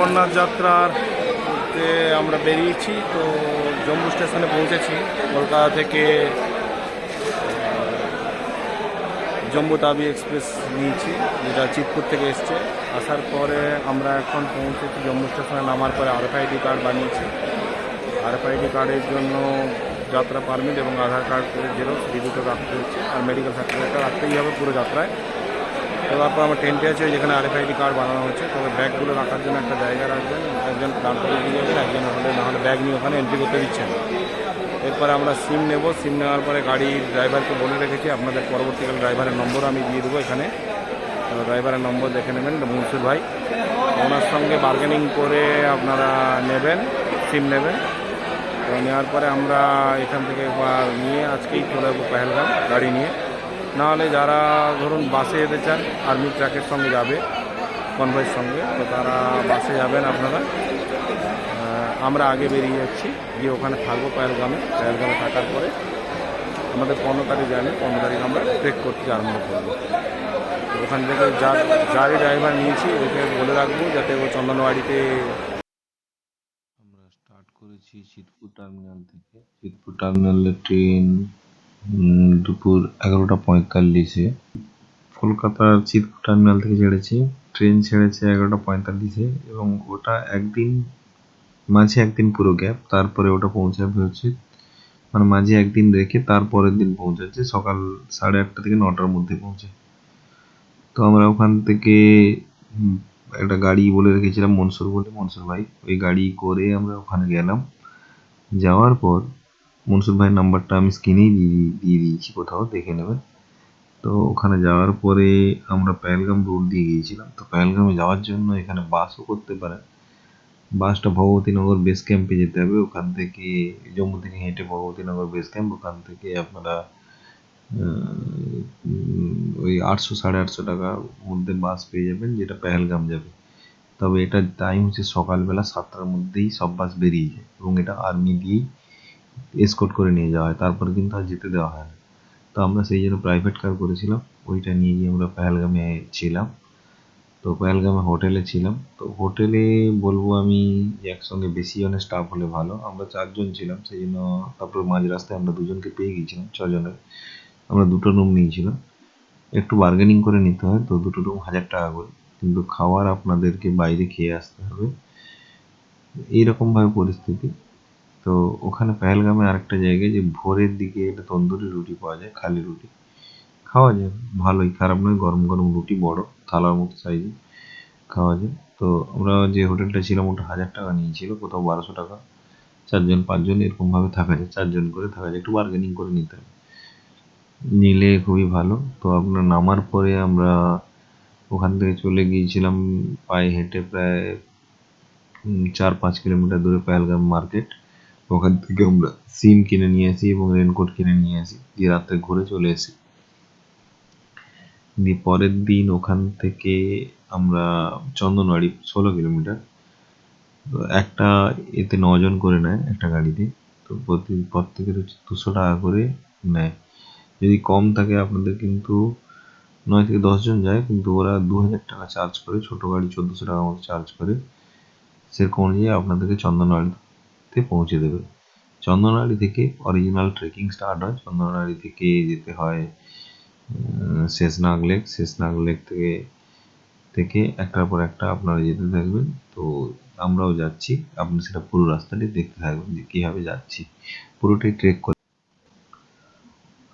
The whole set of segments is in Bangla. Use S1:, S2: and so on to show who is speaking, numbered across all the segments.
S1: অমরনাথ যাত্রাতে আমরা বেরিয়েছি, তো জম্মু স্টেশনে পৌঁছেছি। কলকাতা থেকে জম্মু তাবি এক্সপ্রেস নিয়েছি, যেটা চিতপুর থেকে এসছে। আসার পরে আমরা এখন পৌঁছেছি জম্মু স্টেশনে। নামার পরে আরএফআইডি কার্ড বানিয়েছি। আরএফআইডি কার্ডের জন্য যাত্রা পারমিট এবং আধার কার্ডের জেরক্স এই দুটো রাখতে হচ্ছে, আর মেডিকেল সার্টিফিকেটটা রাখতেই হবে পুরো যাত্রায়। তো তারপর আমরা টেন্টে আছি, যেখানে আরএফআইডি কার্ড বানানো হচ্ছে। তবে ব্যাগগুলো রাখার জন্য একটা জায়গা রাখবেন, একজন দাঁড় করে দিয়ে যাবেন, একজন নাহলে ব্যাগ নিয়ে ওখানে এন্ট্রি করতে দিচ্ছেন। এরপরে আমরা সিম নেব। সিম নেওয়ার পরে গাড়ির ড্রাইভারকে বলে রেখেছি, আপনাদের পরবর্তীকালে ড্রাইভারের নম্বর আমি দিয়ে দেবো এখানে। ড্রাইভারের নম্বর দেখে নেবেন, মনসুর ভাই। ওনার সঙ্গে বার্গেনিং করে আপনারা নেবেন, সিম নেবেন। তো নেওয়ার পরে আমরা এখান থেকে নিয়ে আজকেই চলে যাবো পেহেলগাম গাড়ি নিয়ে। নাহলে যারা ধরুন বাসে যেতে চান, আর্মি ট্রাকের সঙ্গে যাবে, কনভয়ের সঙ্গে, তো তারা বাসে যাবেন আপনারা। আমরা আগে বেরিয়ে যাচ্ছি, গিয়ে ওখানে থাকবো পেহেলগামে থাকার পরে আমাদের 15 তারিখ জানি, 15 তারিখ আমরা ট্রেক করতে আরম্ভ করবো। তো ওখান থেকে যারই ড্রাইভার নিয়েছি ওকে বলে রাখবো যাতে ও চন্দনবাড়িতে।
S2: আমরা স্টার্ট করেছি চিতপুর টার্মিনাল থেকে। চিতপুর টার্মিনালে ট্রেন দুপুর 11:45-এ কলকাতার চিতপুর টার্মিনাল থেকে ছেড়েছে। ট্রেন ছেড়েছে 11:45-এ এবং ওটা মাঝে একদিন পুরো গ্যাপ, তারপরে ওটা পৌঁছাবে হচ্ছে মানে মাঝে একদিন রেখে তারপরের দিন পৌঁছাচ্ছে সকাল 8:30 থেকে 9টার মধ্যে পৌঁছে। তো আমরা ওখান থেকে একটা গাড়ি বলে রেখেছিলাম মনসুর ভাই, ওই গাড়ি করে আমরা ওখানে গেলাম। যাওয়ার পর মনসুর ভাইয়ের নাম্বারটা আমি স্ক্রিনেই দিয়ে দিয়েছি, কোথাও দেখে নেবেন। তো ওখানে যাওয়ার পরে আমরা পেহেলগাম রোড দিয়ে গিয়েছিলাম। তো পেহেলগামে যাওয়ার জন্য এখানে বাসও করতে পারেন। বাসটা ভগবতীনগর বেস ক্যাম্পে যেতে হবে। ওখান থেকে জম্মু থেকে হেঁটে ভগবতীনগর বেস ক্যাম্প, ওখান থেকে আপনারা ওই 800-850 টাকার মধ্যে বাস পেয়ে যাবেন, যেটা পেহেলগাম যাবে। তবে এটার টাইম হচ্ছে সকালবেলা 7টার মধ্যেই সব বাস বেরিয়ে যায় এবং এটা আর্মি দিয়েই এসকর্ট করে নিয়ে যাওয়া হয়, তারপরে কিন্তু আর যেতে দেওয়া হয় না। তো আমরা সেই জন্য প্রাইভেট কার করেছিলাম, ওইটা নিয়ে গিয়ে আমরা পেহেলগামে ছিলাম। তো পেহেলগামে হোটেলে ছিলাম। তো হোটেলে বলবো আমি একসঙ্গে বেশি জনের স্টাফ হলে ভালো। আমরা 4 জন ছিলাম, সেই জন্য। তারপর মাঝ রাস্তায় আমরা 2 জনকে পেয়ে গিয়েছিলাম, 6 জনের। আমরা 2টো রুম নিয়েছিলাম। একটু বার্গেনিং করে নিতে হয়, তো 2টো রুম 1000 টাকা করে, কিন্তু খাওয়ার আপনাদেরকে বাইরে খেয়ে আসতে হবে, এইরকম ভাবে পরিস্থিতি। তো ওখানে পেহেলগামে আরেকটা জায়গায় যে ভোরের দিকে একটা তন্দুরি রুটি পাওয়া যায়, খালি রুটি খাওয়া যায়, ভালোই, খারাপ নয়। গরম গরম রুটি, বড় থালার মতো সাইজে খাওয়া যায়। তো আমরা যে হোটেলটা ছিলাম ওটা 1000 টাকা নিয়েছিল, কোথাও 1200 টাকা। 4 জন 5 জন এরকম ভাবে থাকা যায়, 4 জন করে থাকা যায়, একটু বার্গেনিং করে নিতে হবে, নিলে খুবই ভালো। তো আপনার নামার পরে আমরা ওখান থেকে চলে গিয়েছিলাম পায়ে হেঁটে প্রায় 4-5 কিলোমিটার দূরে পেহেলগাম মার্কেট। ওখান থেকে আমরা সিম কিনে নিয়ে আসি এবং রেনকোট কিনে নিয়ে আসি, দিয়ে রাত্রে ঘুরে চলে এসি। দিয়ে পরের দিন ওখান থেকে আমরা চন্দনবাড়ি 16 কিলোমিটার। তো একটা এতে 9 জন করে নেয় একটা গাড়িতে। তো প্রত্যেকের হচ্ছে 200 টাকা করে নেয়। যদি কম থাকে আপনাদের কিন্তু 9 থেকে 10 জন যায়, কিন্তু ওরা 2000 টাকা চার্জ করে, ছোট গাড়ি 1400 টাকার মতো চার্জ করে। সেরকম অনুযায়ী আপনাদেরকে চন্দনবাড়িতে পৌঁছে দেবে। চন্দনবাড়ি থেকে অরিজিনাল ট্রেকিং স্টার্ট হয়। চন্দনবাড়ি থেকে যেতে হয় শেষনাগ লেক থেকে একটার পর একটা আপনারা যেতে থাকবেন। তো আমরাও যাচ্ছি, আপনি সেটা পুরো রাস্তাটি দেখতে থাকবেন যে কীভাবে যাচ্ছি, পুরোটাই ট্রেক করে।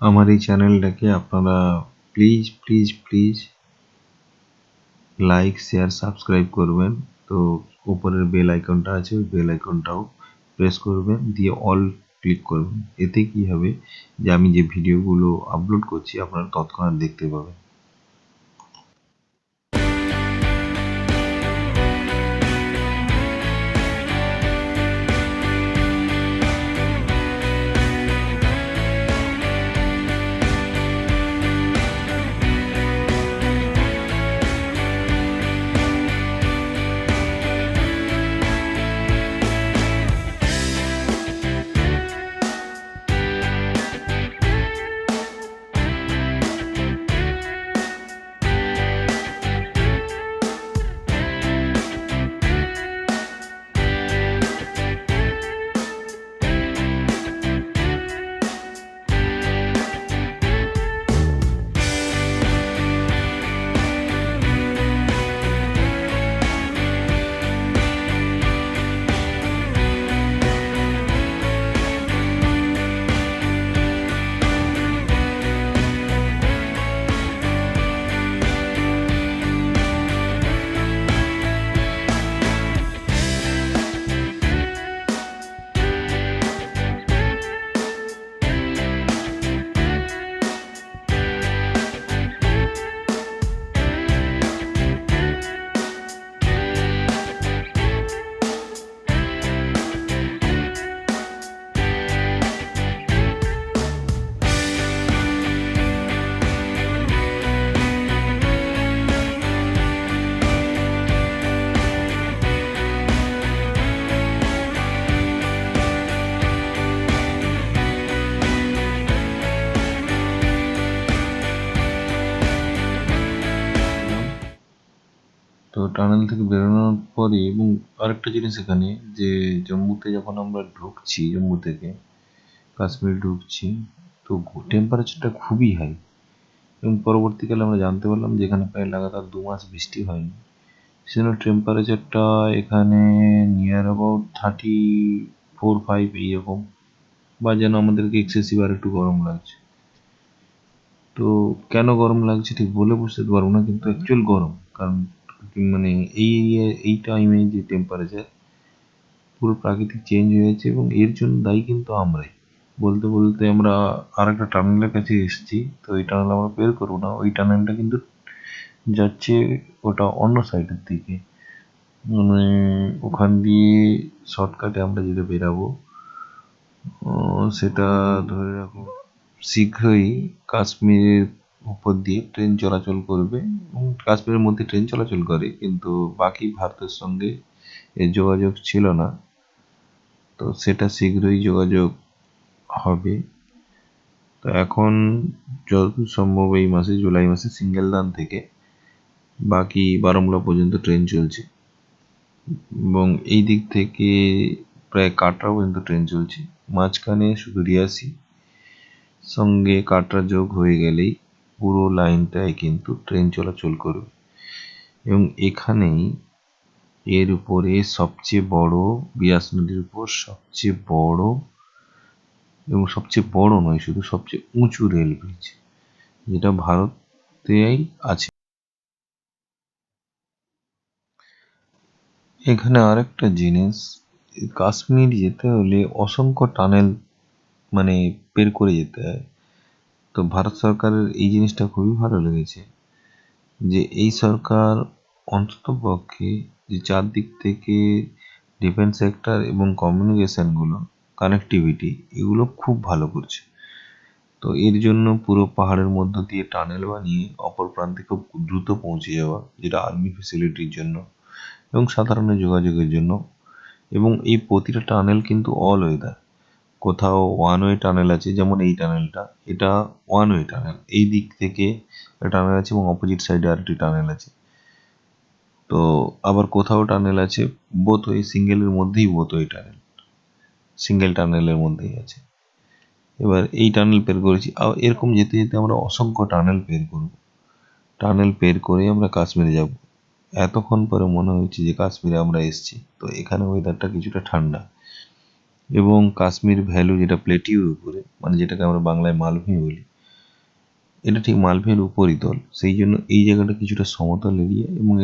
S2: আমার এই চ্যানেলটাকে আপনারা please please please like, share, subscribe করবেন। তো উপরের বেল আইকনটা আছে, ওই বেল আইকনটাও প্রেস করবেন, দিয়ে অল ক্লিক করবেন। এতে কি হবে যে আমি যে ভিডিওগুলো আপলোড করছি আপনারা তৎক্ষণাৎ দেখতে পাবেন। টানেল থেকে বেরোনোর পরে এবং আরেকটা জিনিস এখানে যে জম্মুতে যখন আমরা ঢুকছি, জম্মু থেকে কাশ্মীর ঢুকছি, তো টেম্পারেচারটা খুবই হাই এবং পরবর্তীকালে আমরা জানতে পারলাম যে এখানে প্রায় লাগাতার 2 মাস বৃষ্টি হয়নি, সেজন্য টেম্পারেচারটা এখানে নিয়ার অ্যাবাউট 34-5 এইরকম, বা যেন আমাদেরকে এক্সেসিভ আর একটু গরম লাগছে। তো কেন গরম লাগছে ঠিক বলে বুঝতে পারবো না, কিন্তু অ্যাকচুয়াল গরম, কারণ মানে এই টাইমে যে টেম্পারেচার পুরো প্রাকৃতিক চেঞ্জ হয়েছে এবং এর জন্য দায়ী কিন্তু আমরাই। বলতে বলতে আমরা আর একটা টানেলের কাছে এসেছি, তো এই টানেল আমরা বের করবো না, ওই টানেলটা কিন্তু যাচ্ছে ওটা অন্য সাইডের দিকে, মানে ওখান দিয়ে শর্টকাটে আমরা যেটা বেরাবো সেটা ধরে রাখো শীঘ্রই কাশ্মীরের উপর দিয়ে ট্রেন চলাচল করবে এবং কাশ্মীরের মধ্যে ট্রেন চলাচল করে, কিন্তু বাকি ভারতের সঙ্গে এর যোগাযোগ ছিল না, তো সেটা শীঘ্রই যোগাযোগ হবে। তো এখন যতদূর সম্ভব এই মাসে, জুলাই মাসে সিঙ্গেলদান থেকে বাকি বারামুলা পর্যন্ত ট্রেন চলছে এবং এই দিক থেকে প্রায় কাটরা পর্যন্ত ট্রেন চলছে। মাঝখানে শুধু রিয়াসি সঙ্গে কাটরা যোগ হয়ে গেলেই পুরো লাইনটায় কিন্তু ট্রেন চলাচল করবে এবং এখানেই এর উপরে সবচেয়ে বড়, বিয়াস নদীর উপর সবচেয়ে বড়, এবং সবচেয়ে বড় নয় শুধু, সবচেয়ে উঁচু রেল ব্রিজ, যেটা ভারতেই আছে। এখানে আরেকটা জিনিস, কাশ্মীর যেতে হলে অসংখ্য টানেল মানে বের করে যেতে হয়। তো ভারত সরকারের এই জিনিসটা খুবই ভালো লেগেছে যে এই সরকার অন্ততপক্ষে যে চারদিক থেকে ডিফেন্স সেক্টর এবং কমিউনিকেশনগুলো, কানেক্টিভিটি, এগুলো খুব ভালো করছে। তো এর জন্য পুরো পাহাড়ের মধ্য দিয়ে টানেল বানিয়ে অপর প্রান্তে খুব দ্রুত পৌঁছে যাওয়া, যেটা আর্মি ফেসিলিটির জন্য এবং সাধারণ যোগাযোগের জন্য। এবং এই প্রতিটা টানেল কিন্তু অল ওয়েদার, কোথাও ওয়ান ওয়ে টানেল আছে, যেমন এই টানেলটা, এটা ওয়ান ওয়ে টানেল, এই দিক থেকে টানেল আছে এবং অপোজিট সাইডে আরেকটি টানেল আছে। তো আবার কোথাও টানেল আছে বোথ ওয়ে, সিঙ্গেলের মধ্যেই বোথ ওয়ে টানেল, সিঙ্গেল টানেলের মধ্যেই আছে। এবার এই টানেল পের করেছি, এরকম যেতে যেতে আমরা অসংখ্য টানেল পের করব, টানেল পের করে আমরা কাশ্মীরে যাব। এতক্ষণ পরে মনে হয়েছে যে কাশ্মীরে আমরা এসেছি। তো এখানে ওয়েদারটা কিছুটা ঠান্ডা এবং কাশ্মীর ভ্যালু, যেটা প্লেটিউর উপরে, মানে যেটাকে আমরা বাংলায় মালভূমি বলি, এটা ঠিক মালভূমির উপরিতল, সেই জন্য এই জায়গাটা কিছুটা সমতল এরিয়া এবং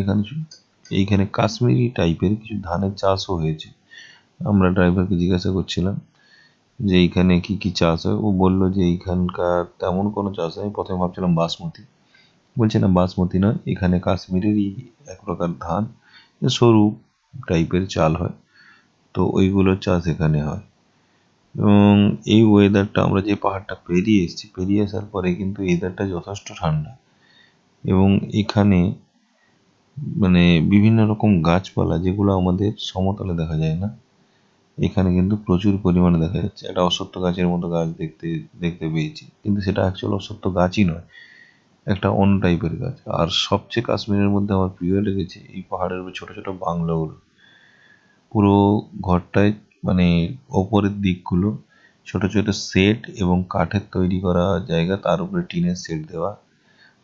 S2: এইখানে কাশ্মীরি টাইপের কিছু ধানের চাষও হয়েছে। আমরা ড্রাইভারকে জিজ্ঞাসা করছিলাম যে এইখানে কি কি চাষ হয়, ও বললো যে এইখানকার তেমন কোনো চাষ হয়। প্রথমে ভাবছিলাম বাসমতি, বলছে না বাসমতি নয়, এখানে কাশ্মীরেরই এক প্রকার ধান, সরু টাইপের চাল হয়, তো ওইগুলোর চাষ এখানে হয়। এবং এই ওয়েদারটা, আমরা যে পাহাড়টা পেরিয়ে এসেছি, পেরিয়ে আসার পরে কিন্তু ওয়েদারটা যথেষ্ট ঠান্ডা এবং এখানে মানে বিভিন্ন রকম গাছপালা, যেগুলো আমাদের সমতলে দেখা যায় না, এখানে কিন্তু প্রচুর পরিমাণে দেখা যাচ্ছে। একটা অশ্বত্থ গাছের মতো গাছ দেখতে পেয়েছি, কিন্তু সেটা অ্যাকচুয়াল অশ্বত্থ গাছই নয়, একটা অন্য টাইপের গাছ। আর সবচেয়ে কাশ্মীরের মধ্যে আমার প্রিয় লেগেছে এই পাহাড়ের উপর ছোট ছোট বাংলোগুলো, পুরো ঘরটায় মানে ওপরের দিকগুলো ছোট ছোট সেট এবং কাঠের তৈরি করা জায়গা, তার উপরে টিনের সেট দেওয়া,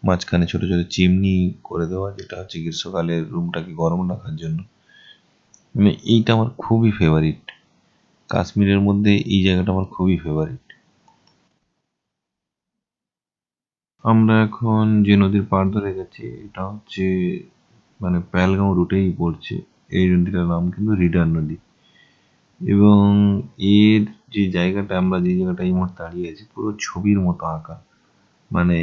S2: মাঝখানে ছোট ছোট চিমনি করে দেওয়া, যেটা হচ্ছে গ্রীষ্মকালে রুমটাকে গরম রাখার জন্য। মানে এইটা আমার খুবই ফেভারিট, কাশ্মীরের মধ্যে এই জায়গাটা আমার খুবই ফেভারিট। আমরা এখন যে নদীর পাড় ধরে গেছি, এটা হচ্ছে মানে পেহেলগাঁও রুটেই পড়ছে। এই নদীটার নাম কিন্তু রিডার নদী এবং এর যে জায়গাটা, আমরা যে জায়গাটা এই মুহূর্তে দাঁড়িয়ে আছি, পুরো ছবির মতো আঁকা। মানে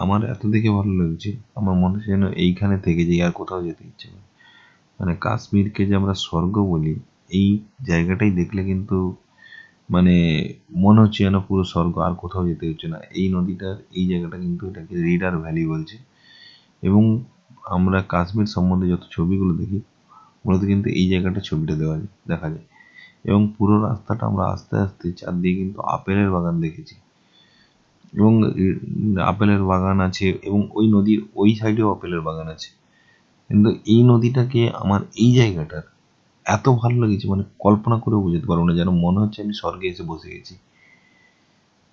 S2: আমার এত দেখে ভালো লাগছে, আমার মনে হচ্ছে যেন এইখানে থেকে যাই, আর কোথাও যেতে ইচ্ছে নেই। মানে কাশ্মীরকে যে আমরা স্বর্গ বলি, এই জায়গাটাই দেখলে কিন্তু মানে মনে হচ্ছে যেন পুরো স্বর্গ, আর কোথাও যেতে হচ্ছে না। এই নদীটার এই জায়গাটা কিন্তু এটাকে রিডার ভ্যালি বলছে। এবং আমরা কাশ্মীর সম্বন্ধে যত ছবিগুলো দেখি, মূলত কিন্তু এই জায়গাটা ছবিটা দেখা যায়। এবং পুরো রাস্তাটা আমরা আস্তে আস্তে চারদিকে কিন্তু আপেলের বাগান দেখেছি এবং আপেলের বাগান আছে এবং ওই নদীর ওই সাইডেও আপেলের বাগান আছে। কিন্তু এই নদীটাকে আমার এই জায়গাটার এত ভালো লেগেছে, মানে কল্পনা করেও বোঝাতে পারবো না, যেন মনে হচ্ছে আমি স্বর্গে এসে বসে গেছি।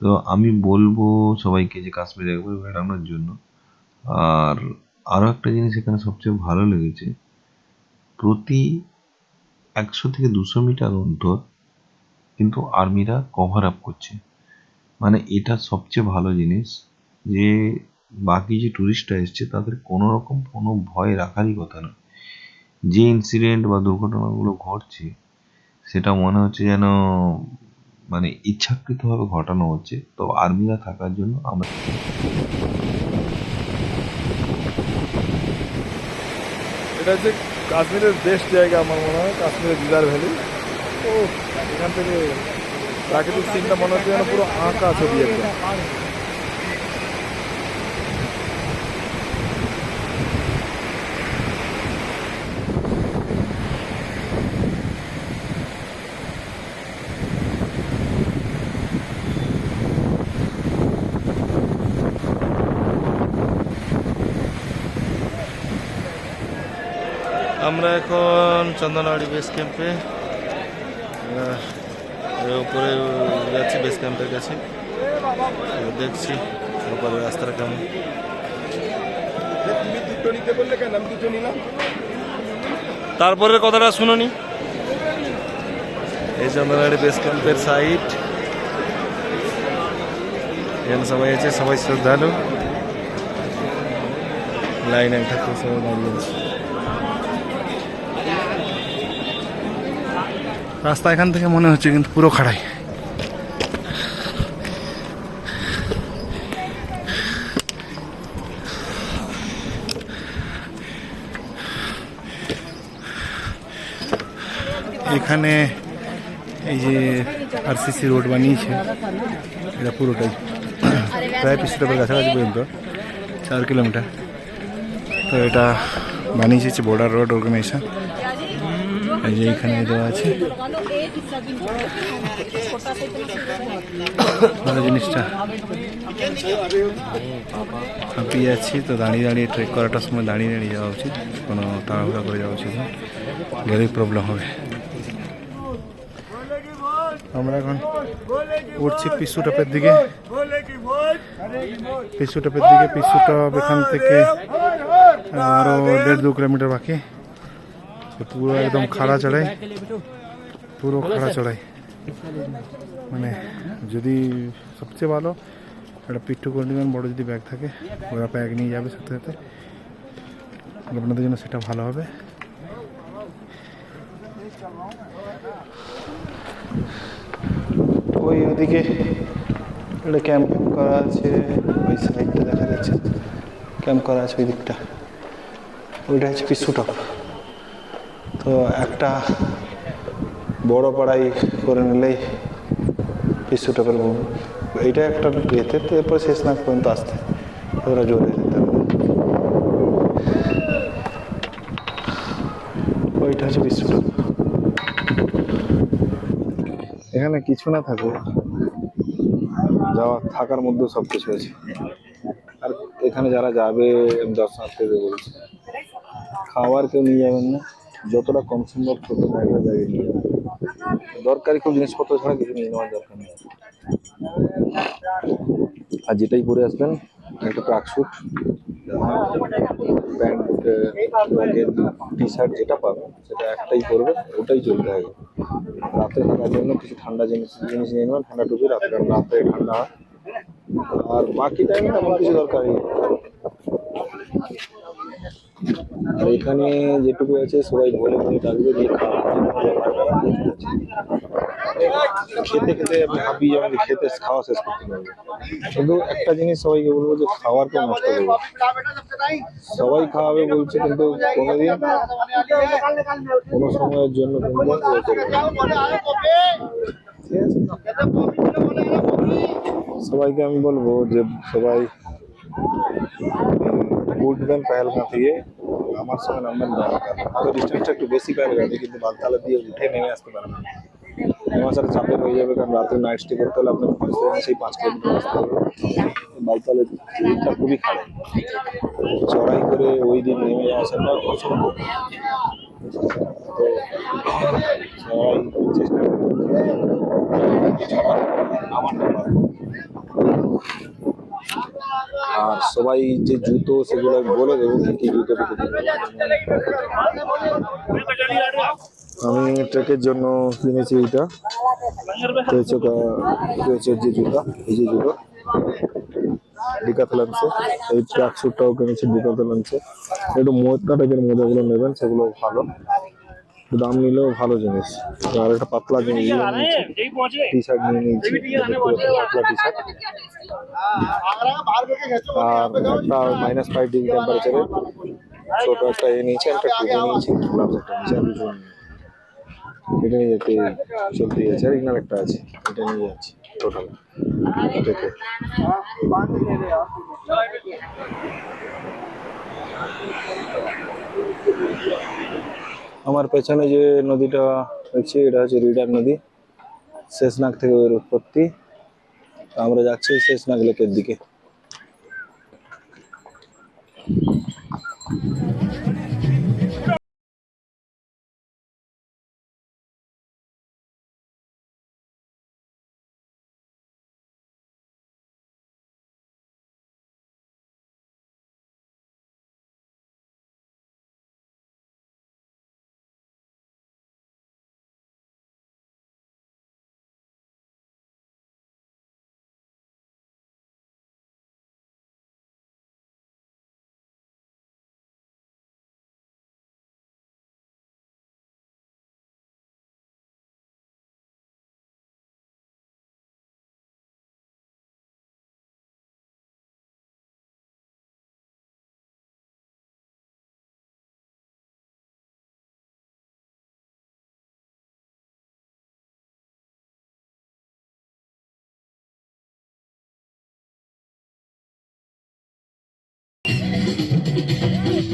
S2: তো আমি বলবো সবাইকে যে কাশ্মীরে একবার বেড়ানোর জন্য। আর আরো একটা জিনিস এখানে সবচেয়ে ভালো লেগেছে, প্রতি 100 থেকে 200 মিটার অন্তর কিন্তু আর্মিরা কভার আপ করছে। মানে এটা সবচেয়ে ভালো জিনিস যে বাকি যে টুরিস্টরা এসছে তাদের কোনো রকম কোনো ভয় রাখারই কথা না। যে ইনসিডেন্ট বা দুর্ঘটনাগুলো ঘটছে সেটা মনে হচ্ছে যেন মানে ইচ্ছাকৃতভাবে ঘটানো হচ্ছে। তো আর্মিরা থাকার জন্য আমরা
S3: এটা হচ্ছে কাশ্মীরের বেস্ট জায়গা আমার মনে হয়, কাশ্মীরের দিদার ভ্যালি। ও এখান থেকে প্রাকৃতিক সিনটা মনে হচ্ছে যেন পুরো আঁকা ছবি একদম।
S1: আমরা এখন চন্দনবাড়ি বেস ক্যাম্পে, উপরে যাচ্ছি বেস ক্যাম্পের কাছে। দেখছি উপরে রাস্তাটা কেমন। তারপরের কথাটা শুনুনি। এই চন্দনবাড়ি বেস ক্যাম্পের সাইট, এখানে সবাই আছে, সবাই শ্রদ্ধালু, লাইনে থাকতে সবাই দাঁড়িয়ে আছে। রাস্তা এখান থেকে মনে হচ্ছে কিন্তু পুরো খাড়াই। এখানে এই যে আরসিসি রোড বানিয়েছে, এটা পুরোটাই প্রায় 50 টাকার কাছাকাছি পর্যন্ত, 4 কিলোমিটার। তো এটা বানিয়েছে বর্ডার রোড অর্গানাইজেশন। এই যে এইখানে দেওয়া আছে ভালো জিনিসটা। হাঁপিয়ে যাচ্ছি তো, দাঁড়িয়ে দাঁড়িয়ে ট্রেক করাটার সময় দাঁড়িয়ে দাঁড়িয়ে যাওয়া উচিত, কোনো তাড়াহুড়া করে যাওয়া উচিত না, গেলেই প্রবলেম হবে। আমরা এখন উঠছি পিসু টপের দিকে। পিসু টপ এখান থেকে আরো 1.5-2 কিলোমিটার বাকি। পুরো একদম খাড়া চড়াই, পুরো খাড়া চড়াই। মানে যদি সবচেয়ে ভালো একটা পিট্টু কন্ডিশন বড় যদি ব্যাগ থাকে, ওরা ব্যাগ নিয়ে যাবে সাথে সাথে, আপনাদের জন্য সেটা ভালো হবে। ওই ওদিকে একটা ক্যাম্প করা আছে, ওই সাইডটা দেখা যাচ্ছে ক্যাম্প করা আছে, ওই দিকটা ওইটা হচ্ছে পিসু টপ। তো একটা বড় পাড়াই করে নিলেই পিসু টপের এইটা একটা ইয়েতে, তো এরপর শেষনাগ পর্যন্ত আসতে ওরা জোরে যেতে হবে। ওইটা হচ্ছে পিসু টপ। এখানে কিছু না থাকুক, যাওয়া থাকার মধ্যেও সব কিছু আছে। আর এখানে যারা যাবে দর্শনার্থীদের বলছি, খাবার কেউ নিয়ে যাবেন না, যতটা কম সম্ভব ছোট জায়গায় নিয়ে যাবেন। দরকারি খুব জিনিসপত্র ছাড়া কিছু নিয়ে নেওয়ার দরকার নেই। আর যেটাই পরে আসবেন, একটা ট্রাকস্যুট, প্যান্ট, টি শার্ট যেটা পাবেন সেটা একটাই পরবেন, ওটাই চলতে হবে। রাতে থাকার জন্য কিছু ঠান্ডা জিনিস নিয়ে নেবেন, ঠান্ডা টুপি, রাতে ঠান্ডা হয়। আর বাকি টাইমে তেমন কিছু দরকার নেই। আর এখানে যেটুকু আছে সবাই বলে বলে থাকবে যে খেতে খেতে আমি ভাবি যে আমাকে খাওয়া শেষ করতে পারবো। কিন্তু একটা জিনিস সবাইকে বলবো যে খাওয়ার কেউ নষ্ট করবো, সবাই খাওয়াবে বলছে, কিন্তু কোনোদিন কোনো সময়ের জন্য সবাইকে আমি বলবো যে সবাই উঠবেন পেহেলগাঁ থেকে, আমার সঙ্গে নামবেন বালতাল। তো ডিস্টেন্সটা একটু বেশি পেহেলগাঁতে, কিন্তু বালতালা দিয়ে উঠে নেমে আসতে পারবেন। আমার সাথে চাপের হয়ে যাবে, কারণ রাতে নাইট স্টে করতে হলে আপনাকে সেই 5 কিলোমিটার আসতে হবে। বাইতালের রুটটা খুবই খারাপ, চড়াই করে ওই দিন নেমে আসাটা পছন্দ, তো সবাই চেষ্টা করবে নামাটা পারবো। আর সবাই যে জুতো সেগুলো আমি বলে দেবো কি কি জুতো আমি ট্রেকের জন্য কিনেছি এইটা যে জুতা, এই যে জুতো ডিকাথলন্সে, এই ট্র্যাক স্যুটটাও কিনেছি ডিকাথলন্সে। একটু মোজা টাইপের মোজাগুলো নেবেন, সেগুলো ভালো, দাম নিলেও ভালো জিনিস। আর একটা পাতলা জিনিস টি শার্ট নিয়ে নিয়েছি, পাতলা টি শার্ট। আর একটা -5 ডিগ্রি টেম্পারেচারে ছোট একটা নিয়েছি, একটা টুপি নিয়েছি, গ্লাভস একটা নিয়েছি, আর দুটো এটা নিয়ে যেতে চলতেই আছে। আর ইনার একটা আছে, এটা নিয়ে যাচ্ছি টোটাল দেখে। আমার পেছনে যে নদীটা দেখছি এটা হচ্ছে রিডার নদী, শেষনাগ থেকে ওর উৎপত্তি। আমরা যাচ্ছি শেষনাগ লেকের দিকে।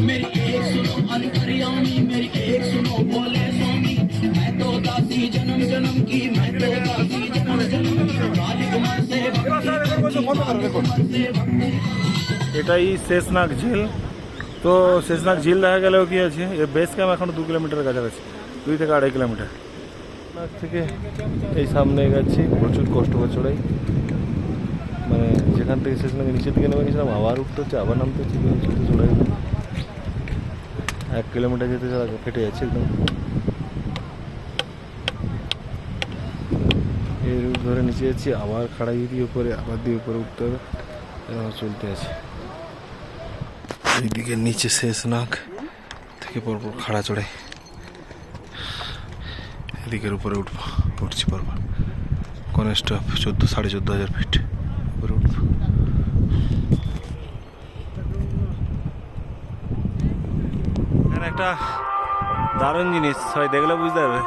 S4: मेरी एक सुनो अंतर्यामी, मेरी एक सुनो बोले स्वामी, मैं तो दासी जन्म जन्म की, मैं तो दासी जन्म जन्म की, काली कुमार से
S3: এটাই শেষনাগ ঝিল। তো শেষনাগ ঝিল দেখা গেলেও কি আছে, এর বেস ক্যাম্প এখন 2 কিলোমিটারের কাছাকাছি, 2 থেকে 2.5 কিলোমিটার। শেষনাগ থেকে এই সামনে গেছি, প্রচুর কষ্ট করে চড়াই, মানে যেখান থেকে শেষনাগে নিচের দিকে নেমে গেছিলাম, আবার উঠতে হচ্ছে, আবার নামতে হচ্ছে, চড়াই 1 কিলোমিটার যেতে ফেটে যাচ্ছে একদম। এই রুট ধরে নিচে যাচ্ছি, আবার খাড়াই দিয়ে উপরে, আবার দিয়ে উপরে উঠতে হবে, এরকম চলতে আছে। এইদিকে নিচে শেষনাগ থেকে পরপর খাড়া চড়াই, এদিকের উপরে উঠছি পরপর। গণেশ টপ 14,500 ফিট উপরে উঠবো। এখানে একটা দারুণ জিনিস সবাই দেখলে বুঝতে পারবে।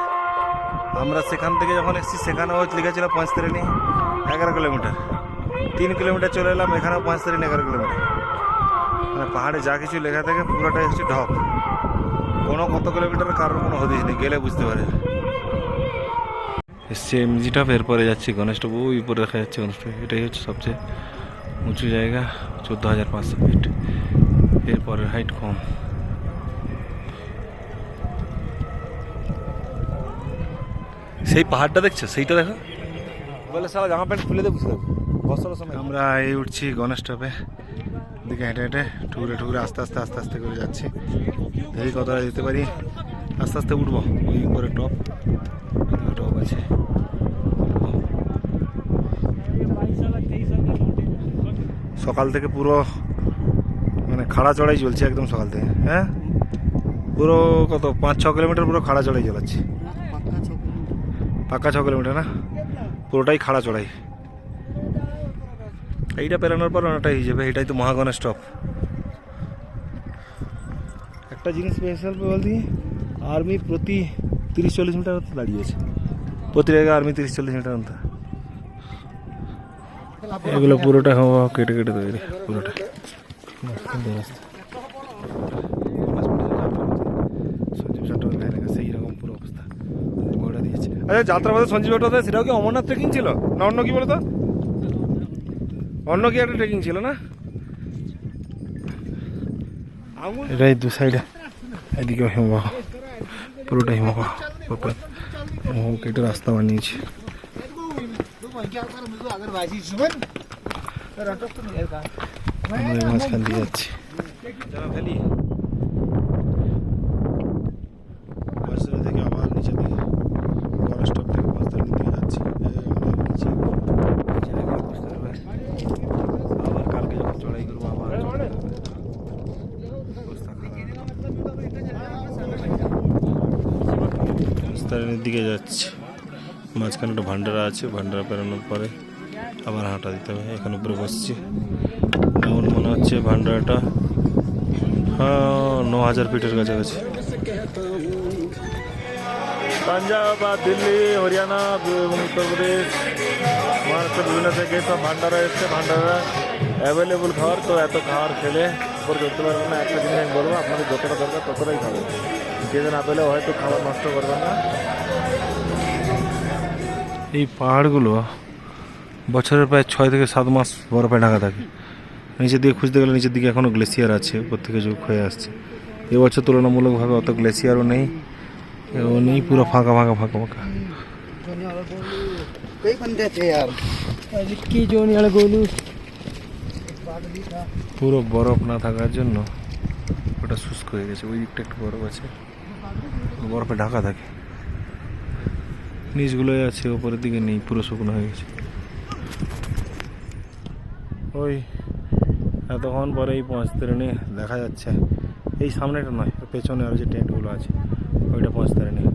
S3: আমরা সেখান থেকে যখন এসেছি সেখানেও লিখেছিল 5-11 কিলোমিটার, 3 কিলোমিটার চলে এলাম, এখানেও 5-11 কিলোমিটার। মানে পাহাড়ে যা কিছু লেখা থাকে পুরোটাই হচ্ছে ঢপ, কত কিলোমিটার কারোর কোনো হদিস নেই, গেলে বুঝতে পারে। এসছে এমজি টপ, এরপরে যাচ্ছি গণেশ টপ, ওই উপরে দেখা যাচ্ছে গণেশ টপ, এটাই হচ্ছে সবচেয়ে উঁচু জায়গা, 14,500 ফিট। এরপরের হাইট কম। সেই পাহাড়টা দেখছো, সেইটা দেখো, বলে সারা জামা প্যান্ট খুলে দিয়ে বুঝতে পারবো বছরের সময়। আমরা এই উঠছি গণেশ টপে, দিকে হেঁটে হেঁটে ঠুকরে আস্তে আস্তে করে যাচ্ছি। এই কতটা যেতে পারি, আস্তে আস্তে উঠবো। ওই উপরে টপ আছে, সকাল থেকে পুরো মানে খাড়া চড়াই চলছে একদম সকাল থেকে। হ্যাঁ, পুরো কত 5-6 কিলোমিটার পুরো খাড়া চড়াই চালাচ্ছি, পাক্কা 6 কিলোমিটার না, পুরোটাই খাড়া চড়াই। এইটা পেরানোর পর অনেকটাই হয়ে যাবে। এটাই তো মহাগণেশ টপ। একটা জিনিস স্পেশাল বলতে, আর্মি প্রতি 30-40 মিটার দাঁড়িয়েছে, প্রতি জায়গায় আর্মি 30-40 মিটার অন্তর। এগুলো পুরোটা হওয়া কেটে তৈরি, পুরোটা সঞ্জীব সেন্টার সেই রকম পুরো অবস্থা গোটা দিয়েছে। আচ্ছা, যাত্রাবাদে সঞ্জীব সেটাও কি অমরনাথ ট্রেকিং ছিল না অন্য কি বলতো? অন্য কি একটা ট্রেকিং ছিল না? এটাই দু সাইডে, এদিকে হিমবাহ, পুরোটা হিমবাহ, কেটে রাস্তা বানিয়েছে। আমরা এই মাঝখান দিয়ে যাচ্ছি। থেকে আবার নিচে দিকে বড় স্টপ থেকে বস্তার দিকে যাচ্ছি। আবার কালকে যখন চড়াই করবো আবার বস্তারের দিকে যাচ্ছি। মাঝখানে একটা ভান্ডারা আছে, ভান্ডারা পেরোনোর পরে আবার হাঁটা দিতে হবে। এখানে উপরে বসছি, এমন মনে হচ্ছে ভান্ডারাটা 9000 ফিটের কাছাকাছি। পাঞ্জাব বা দিল্লি, হরিয়ানা এবং উত্তরপ্রদেশ, মহারাষ্ট্র বিভিন্ন থেকে সব ভান্ডারা এসছে। ভান্ডারা অ্যাভেলেবল খাবার, তো এত খাবার খেলে উপর করতে পারবেন না। একটা জিনিস আমি বলবো, আপনাদের যতটা দরকার ততটাই খাবেন, যেদিন না পেলে হয়তো খাবার নষ্ট করবেন না। এই পাহাড়গুলো বছরের প্রায় 6 থেকে 7 মাস বরফে ঢাকা থাকে। নিচের দিকে খুঁজতে গেলে নিচের দিকে এখনও গ্লেসিয়ার আছে, উপর থেকে যোগ হয়ে আসছে। এবছর তুলনামূলকভাবে অত গ্লেসিয়ারও নেই, এও নেই, পুরো ফাঁকা ফাঁকা ফাঁকা ফাঁকা। পুরো বরফ না থাকার জন্য ওটা শুষ্ক হয়ে গেছে। ওই দিকটা একটু বরফ আছে, বরফে ঢাকা থাকে। নিচগুলোই আছে, ওপরের দিকে নেই, পুরো শুকনো হয়ে গেছে। ওই এতক্ষণ পরে এই পৌঁছতে দেখা যাচ্ছে, এই সামনেটা নয়, পেছনে আর যে টেন্টগুলো আছে ওইটা পৌঁছতে নেই,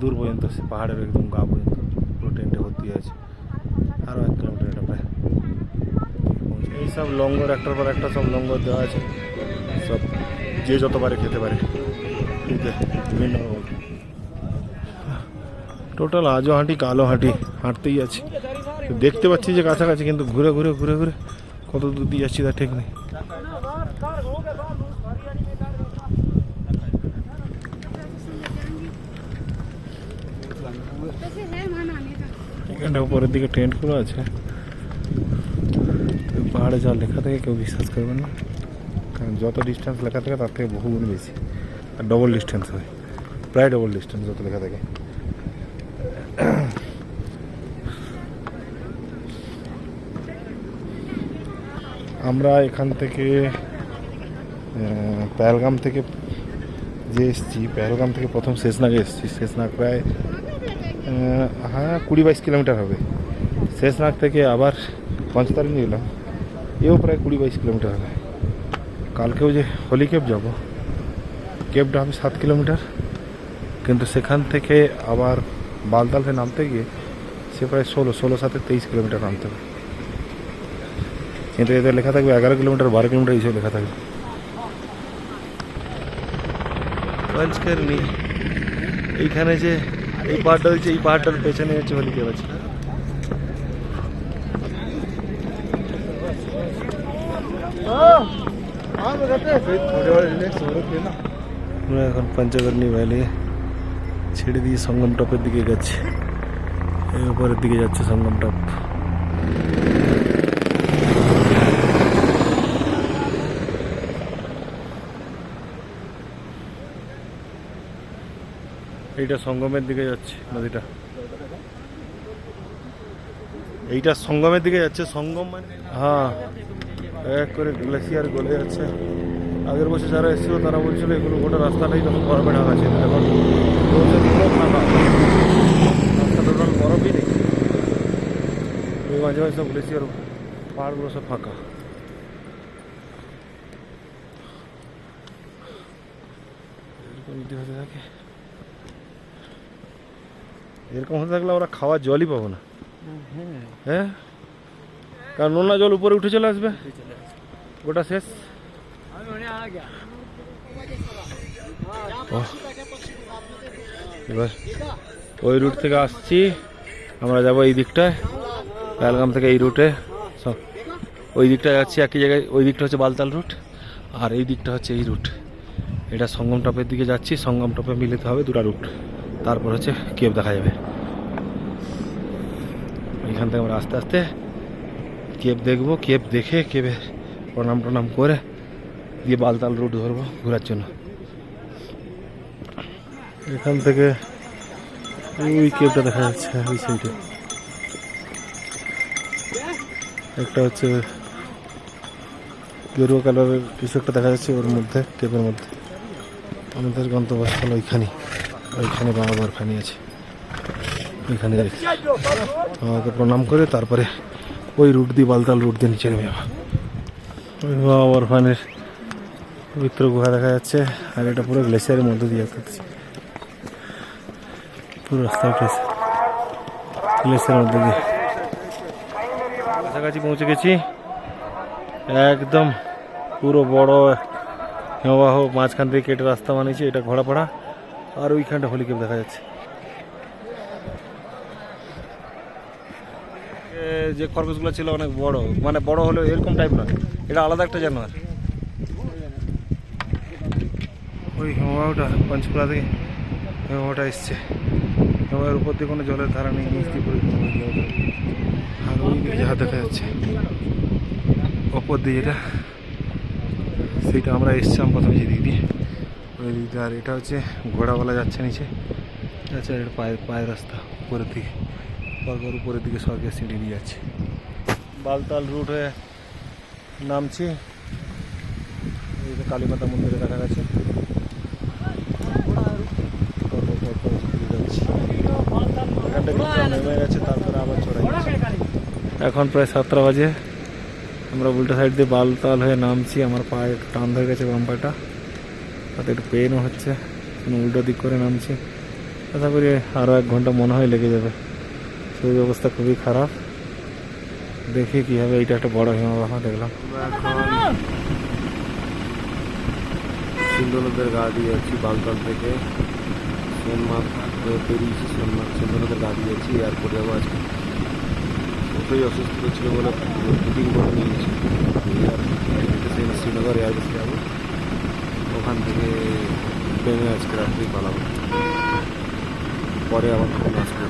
S3: দূর পর্যন্ত সে পাহাড়ের একদম গা পর্যন্ত পুরো টেন্টে ভর্তি আছে। আরও 1 কিলোমিটার এটা প্রায়। এই সব লঙ্গর একটার পর একটা সব লঙ্গর দেওয়া আছে, সব যে যত পারে খেতে পারে। বিভিন্ন টোটাল আজও হাঁটি কালো হাঁটি, হাঁটতেই আছি। দেখতে পাচ্ছি যে কাছাকাছি, কিন্তু ঘুরে ঘুরে ঘুরে ঘুরে কত দূর দিয়ে যাচ্ছি তার ঠিক নেই। এখানটা উপরের দিকে টেন্টগুলো আছে। পাহাড়ে যা লেখা থাকে কেউ বিশ্বাস করবেন না, কারণ যত ডিস্টেন্স লেখা থাকে তার থেকে বহুগুণ বেশি, আর ডবল ডিস্টেন্স হয়, প্রায় ডবল ডিস্টেন্স যত লেখা থাকে। আমরা এখান থেকে পেহেলগাম থেকে যে এসেছি, পেহেলগাম থেকে প্রথম শেষনাগে এসেছি। শেষনাগ প্রায় 20-22 কিলোমিটার হবে। শেষনাগ থেকে আবার পঞ্চতারিণী গেলাম, এও প্রায় 20-22 কিলোমিটার হবে। কালকেও যে হলি কেপ যাব, কেপটা হবে 7 কিলোমিটার, কিন্তু সেখান থেকে আবার বালতালতে নামতে গিয়ে সে প্রায় 16-7 23 কিলোমিটার নামতে হবে। কিন্তু এদের লেখা থাকবে 11 কিলোমিটার, 12 কিলোমিটার এইসব লেখা থাকবে। পঞ্চকারণী এইখানে যে এই পাহাড়টা হচ্ছে, এই পাহাড়টার পেছনে হচ্ছে হলি কেপ আছে। আমরা এখন পঞ্চকর্ণী ভ্যালি ছেড়ে দিয়ে সঙ্গম টপের দিকে যাচ্ছে, এই উপরের দিকে যাচ্ছে সঙ্গম টপ। এইটা সঙ্গমের দিকে যাচ্ছে নদীটা, এইটা সঙ্গমের দিকে যাচ্ছে। সঙ্গম মানে এক করে গ্লেসিয়ার গলে যাচ্ছে। আগের বছর যারা এসেছিল তারা বলছিল এগুলো গোটা রাস্তাটাই তখন বরফে ঢাকা ছিল, এখন পুরো ফাঁকা, রাস্তা টোটাল বরফই নেই। ওই মাঝে মাঝে সব গ্লেসিয়ার, পাহাড়গুলো সব ফাঁকা। এরকম যদি হতে থাকে, এরকম হতে থাকলে আমরা খাওয়ার জলই পাবো না। হ্যাঁ, কারণ নোনা জল উপরে উঠে চলে আসবে, গোটা শেষ। এবার ওই রুট থেকে আসছি, আমরা যাবো এই দিকটায়, পেহেলগাম থেকে এই রুটে সব ওই দিকটায় যাচ্ছি একই জায়গায়। ওই দিকটা হচ্ছে বালতাল রুট, আর এই দিকটা হচ্ছে এই রুট। এটা সঙ্গম টপের দিকে যাচ্ছি, সঙ্গম টপে মিলিতে হবে দুটা রুট, তারপর হচ্ছে কেপ দেখা যাবে। এইখান থেকে আমরা আস্তে আস্তে কেপ দেখবো, কেপ দেখে কেপে প্রণাম টনাম করে দিয়ে বালতাল রুট ধরবো ঘোরার জন্য। এখান থেকে ওই কেপটা দেখা যাচ্ছে ওই সাইডে, একটা হচ্ছে গেরুয়া কালারের কিছু একটা দেখা যাচ্ছে ওর মধ্যে, কেপের মধ্যে। আমাদের গন্তব্যস্থল ওইখানে, ওইখানে বাবা বরফানি আছে, ওইখানে দেখছি। বাবাকে প্রণাম করে তারপরে ওই রুট দিয়ে বালতাল রুট দিয়ে নিচে নেমে যাবো। ওই বাবা বরফানির পবিত্র গুহা দেখা যাচ্ছে, আর এটা পুরো গ্লেসিয়ারের মধ্যে দিয়ে যাচ্ছে, পুরো রাস্তা গ্লেসিয়ারের মধ্যে দিয়ে। কাছাকাছি পৌঁছে গেছি একদম, পুরো বড় হিমবাহ মাঝখান থেকে কেটে রাস্তা বানিয়েছে, এটা ঘোড়াপাড়া, আর ওইখানটা হোলি কেপ দেখা যাচ্ছে। যে খরগোশগুলো ছিল অনেক বড়, মানে বড় হলেও এরকম টাইপ নয়, এটা আলাদা একটা জানোয়ার। ওই হিমবাহটা পঞ্চকুলা থেকে হিমবাহটা এসছে, হিমবাহের উপর দিয়ে কোনো জলের ধারা নেই, নিচ দিয়ে পড়ে। আর ওই দিকে যা দেখা যাচ্ছে ওপর দিয়ে যেটা, সেইটা আমরা এসছিলাম প্রথমে যেদিক দিয়ে, ওই দিক দিয়ে। আর এটা হচ্ছে ঘোড়াওয়ালা যাচ্ছে নিচে, আচ্ছা এটা পায়ের রাস্তা উপরের দিকে, স্বর্গের উপরের দিকে স্বর্গের সিঁড়ি দিয়ে যাচ্ছে। বালতাল রুট হয়ে নামছি, এই যে কালীমাতা মন্দিরে দেখা গেছে, নেমে গেছে, তারপরে আবার চড়াই গেছে। এখন প্রায় 7টা বাজে, আমরা উল্টো সাইড দিয়ে বালতাল হয়ে নামছি। আমার পায়ে একটু টান ধরে গেছে, বাম পাটা, তাতে একটু পেনও হচ্ছে, উল্টো দিক করে নামছি। আশা করি আরও 1 ঘন্টা মনে হয় লেগে যাবে, শরীর অবস্থা খুবই খারাপ। দেখি কী হবে। এইটা একটা বড় হিমবাহ দেখলাম।
S2: সিন্ধু নদের গা দিয়ে যাচ্ছি বালতাল থেকে, সোনমার্গ পেরিয়েছি, সোনমার্গ সিন্ধু নদের গা দিয়ে যাচ্ছি, এয়ারপোর্টে যাবো। আজকে ওটাই অসুস্থ ছিল বলে বুকিং করে নিয়েছি, শ্রীনগর এয়ারবেসে যাবো, ওখান থেকে ট্রেনে আজকে রাত্রেই পালাবো, পরে আবার ফোন আসবে।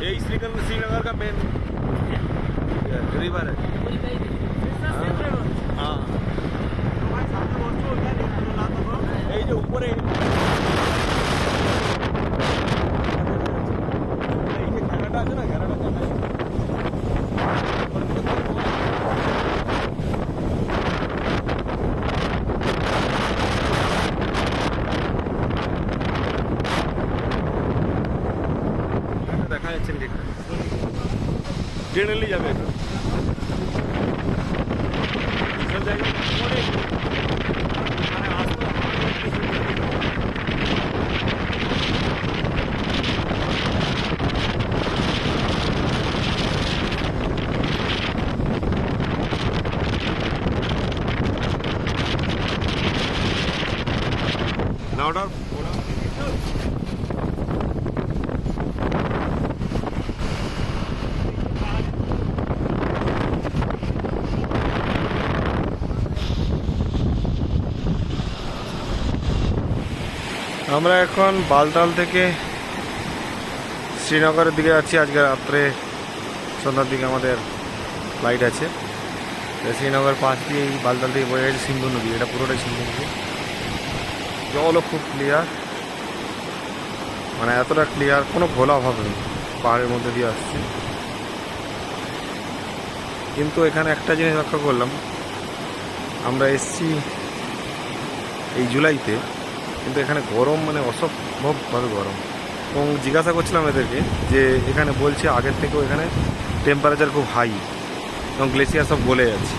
S3: এই শ্রীনগর का मेन रिवर है। हाँ এই যে উপরে এই যে ঘেরাটা আছে না, ঘেরাটা দেখা যাচ্ছে ঠিক জেনারেলি যাবে এটা Louder. আমরা এখন বালতাল থেকে শ্রীনগরের দিকে যাচ্ছি। আজকে রাত্রে সন্ধ্যার দিকে আমাদের ফ্লাইট আছে। শ্রীনগর পাশ দিয়ে বালতাল থেকে বয়ে গেছে সিন্ধু নদী, এটা পুরোটাই সিন্ধু নদী। জলও খুব ক্লিয়ার, মানে এতটা ক্লিয়ার, কোনো ঘোলা অভাব নেই, পাহাড়ের মধ্যে দিয়ে আসছে। কিন্তু এখানে একটা জিনিস লক্ষ্য করলাম, আমরা এসছি এই জুলাইতে, কিন্তু এখানে গরম মানে অসম্ভবভাবে গরম। এবং জিজ্ঞাসা করছিলাম এদেরকে যে এখানে বলছে আগের থেকেও এখানে টেম্পারেচার খুব হাই এবং গ্লেসিয়ার সব গলে যাচ্ছে।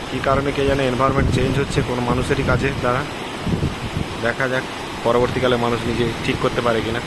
S3: কী কারণে কে জানে, এনভায়রনমেন্ট চেঞ্জ হচ্ছে কোনো মানুষেরই কাজে দ্বারা। দেখা যাক পরবর্তীকালে মানুষ নিজে ঠিক করতে পারে কিনা।